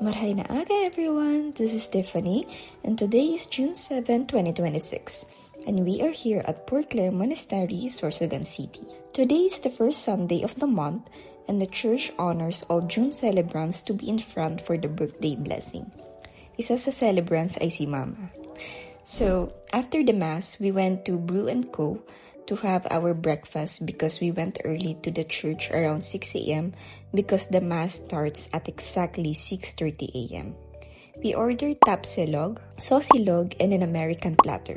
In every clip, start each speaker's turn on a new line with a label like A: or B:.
A: Marhay na aga everyone! This is Stephanie and today is June 7, 2026 and we are here at Port Clare Monastery, Sorsogon City. Today is the first Sunday of the month and the church honors all June celebrants to be in front for the birthday blessing. Isa sa celebrants ay si Mama. So, after the Mass, we went to Brew & Co. to have our breakfast because we went early to the church around 6 a.m. because the Mass starts at exactly 6:30 a.m. We ordered tapsilog, sosilog, and an American platter.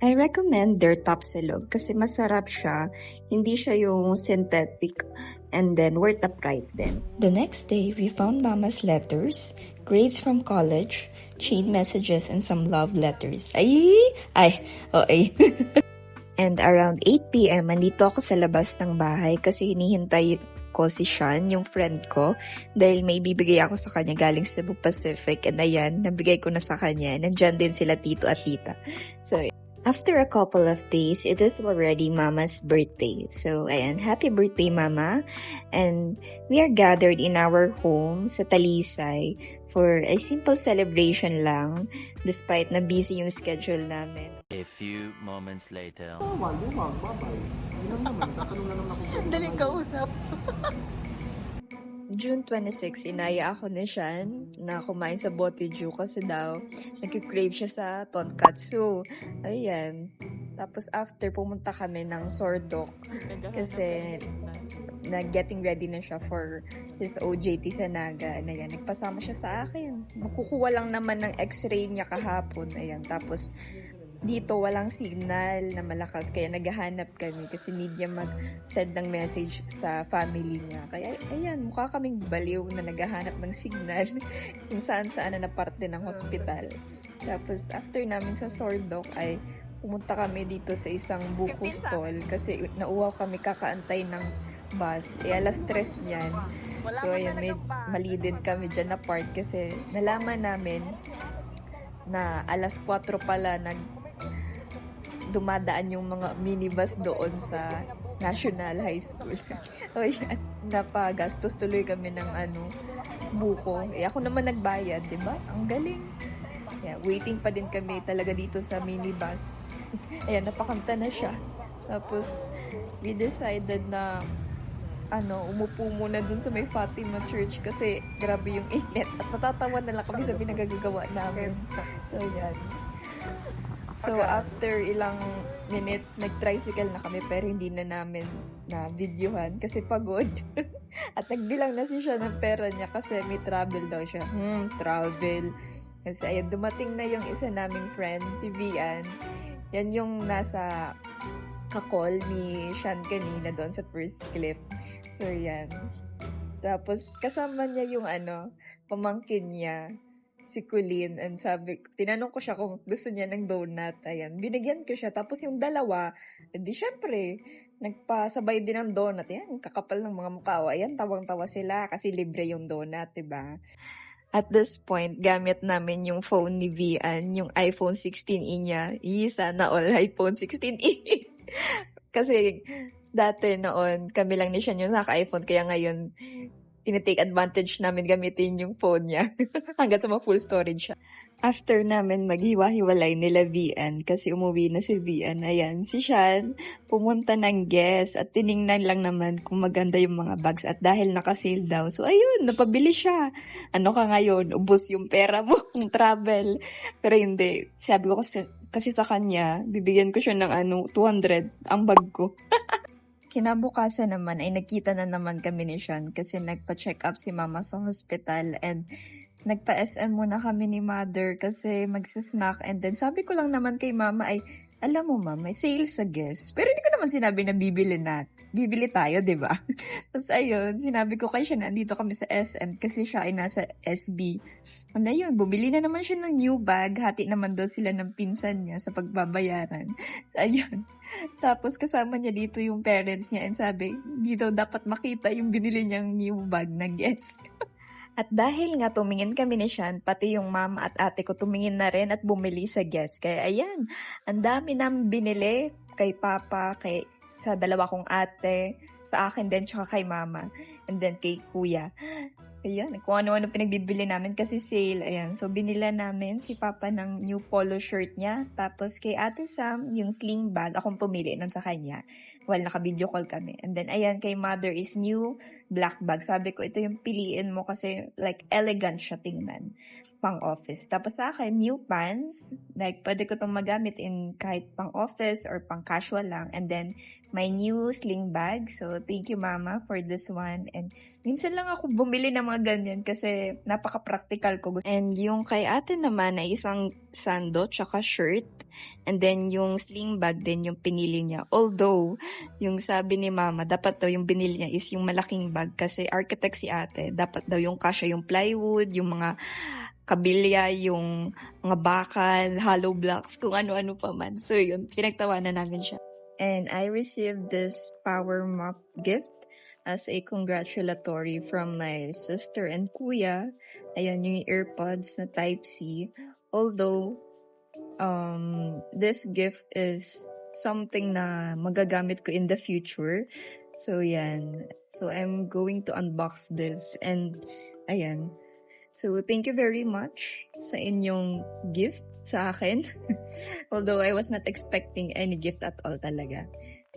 A: I recommend their tapsilog kasi masarap siya, hindi siya yung synthetic, and then worth the price din. The next day, we found Mama's letters, grades from college, chain messages, and some love letters. Ay. And around 8 p.m., andito ako sa labas ng bahay kasi hinihintay ko si Sean, yung friend ko, dahil may bibigay ako sa kanya galing Cebu Pacific. And ayan, nabigay ko na sa kanya. Nandyan din sila tito at tita. So, after a couple of days, it is already Mama's birthday. So, ayan, happy birthday, Mama. And we are gathered in our home sa Talisay for a simple celebration lang despite na busy yung schedule namin.
B: A few moments later.
A: Daling kausap. June 26, inaya ako ni Sean na kumain sa Boteju kasi daw nag-crave siya sa tonkatsu. Ayan. Tapos after, pumunta kami ng Sordok kasi getting ready na siya for his OJT sa Naga. Ayan, nagpasama siya sa akin. Makukuha lang naman ng x-ray niya kahapon. Ayan, tapos dito walang signal na malakas kaya naghahanap kami kasi need niya mag-send ng message sa family niya. Kaya ayan, mukha kaming baliw na naghahanap ng signal kung saan-saan na parte ng hospital. Tapos after namin sa Sordok ay pumunta kami dito sa isang buko stall kasi nauwaw kami kakaantay ng bus. Alas 3 niyan. So ayan, may mali din kami dyan na part kasi nalaman namin na alas 4 pala dumadaan yung mga minibus doon sa National High School. O yan, napagastos tuloy kami ng buko. Ako naman nagbayad, di ba? Ang galing. Yeah, waiting pa din kami talaga dito sa minibus. Ayan, napakanta na siya. Tapos, we decided na umupo muna dun sa may Fatima Church kasi grabe yung init at natatawa na lang kami sa pinagagagawa namin. So, yan. So, after ilang minutes, nag-tricycle na kami pero hindi na namin na videohan kasi pagod. At nagbilang na siya ng pera niya kasi may travel daw siya. Travel. Kasi ayan, dumating na yung isa naming friend, si Vian. Yan yung nasa kakol ni Sean kanina doon sa first clip. So, yan. Tapos, kasama niya yung pamangkin niya, si Colleen, and tinanong ko siya kung gusto niya ng donut. Ayan, binigyan ko siya. Tapos yung dalawa, di syempre, nagpasabay din ng donut. Ayan, kakapal ng mga mukha. Ayan, tawang-tawa sila kasi libre yung donut, diba? At this point, gamit namin yung phone ni Vian, yung iPhone 16e niya. Sana all iPhone 16e. Kasi dati noon, kami lang ni siya yung naka-iPhone, kaya ngayon, tinitake advantage namin gamitin yung phone niya hanggang sa full storage siya. After namin maghiwa-hiwalay nila Vian kasi umuwi na si Vian, ayan, si Sean pumunta ng Guess at tiningnan lang naman kung maganda yung mga bags at dahil naka-sale daw. So ayun, napabili siya. Ano ka ngayon? Ubos yung pera mo ng travel. Pero hindi. Sabi ko kasi sa kanya, bibigyan ko siya ng 200 ang bag ko. Kinabukasan naman ay nagkita na naman kami ni Sean kasi nagpa-check up si Mama sa hospital and nagpa-SM muna kami ni Mother kasi magsasnack and then sabi ko lang naman kay Mama ay, alam mo Mama, may sale sa Guess. Pero hindi ko naman sinabi na bibili tayo, diba? Tapos ayun, sinabi ko kay siya na andito kami sa SM kasi siya ay nasa SB. And ayun, bumili na naman siya ng new bag, hati naman daw sila ng pinsan niya sa pagbabayaran. Ayun. Tapos kasama niya dito yung parents niya and sabi, dito dapat makita yung binili niyang new bag na Guess. At dahil nga tumingin kami ni Sean, pati yung mama at ate ko tumingin na rin at bumili sa Guess. Kaya ayan, ang dami namin binili kay Papa, sa dalawa kong ate, sa akin din, tsaka kay Mama, and then kay Kuya. Ayan, kung ano-ano pinagbibili namin kasi sale. Ayan, so binila namin si Papa ng new polo shirt niya. Tapos kay Ate Sam, yung sling bag. Akong pumili nun sa kanya. Well, naka-video call kami. And then, ayan, kay Mother is new black bag. Sabi ko, ito yung piliin mo kasi like elegant siya tingnan pang office. Tapos sa akin, new pants. Like, pwede ko itong magamit in kahit pang office or pang casual lang. And then, my new sling bag. So, thank you, Mama, for this one. And minsan lang ako bumili ng mga ganyan kasi napaka-practical ko. And yung kay ate naman ay isang sando tsaka shirt. And then yung sling bag din yung pinili niya. Although, yung sabi ni Mama, dapat daw yung binili niya is yung malaking bag kasi architect si ate. Dapat daw yung kasya yung plywood, yung mga kabilya, yung mga bakal, hollow blocks, kung ano-ano pa man. So yun, pinagtawanan namin siya. And I received this power mop gift as a congratulatory from my sister and kuya. Ayan, yung earpods na Type-C. Although, this gift is something na magagamit ko in the future. So, yan. So, I'm going to unbox this. And, ayan. So, thank you very much sa inyong gift sa akin. Although, I was not expecting any gift at all talaga.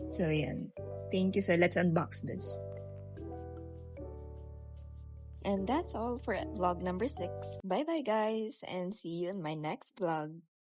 A: So, yan. Thank you. So, let's unbox this. And that's all for vlog number 6. Bye-bye, guys. And see you in my next vlog.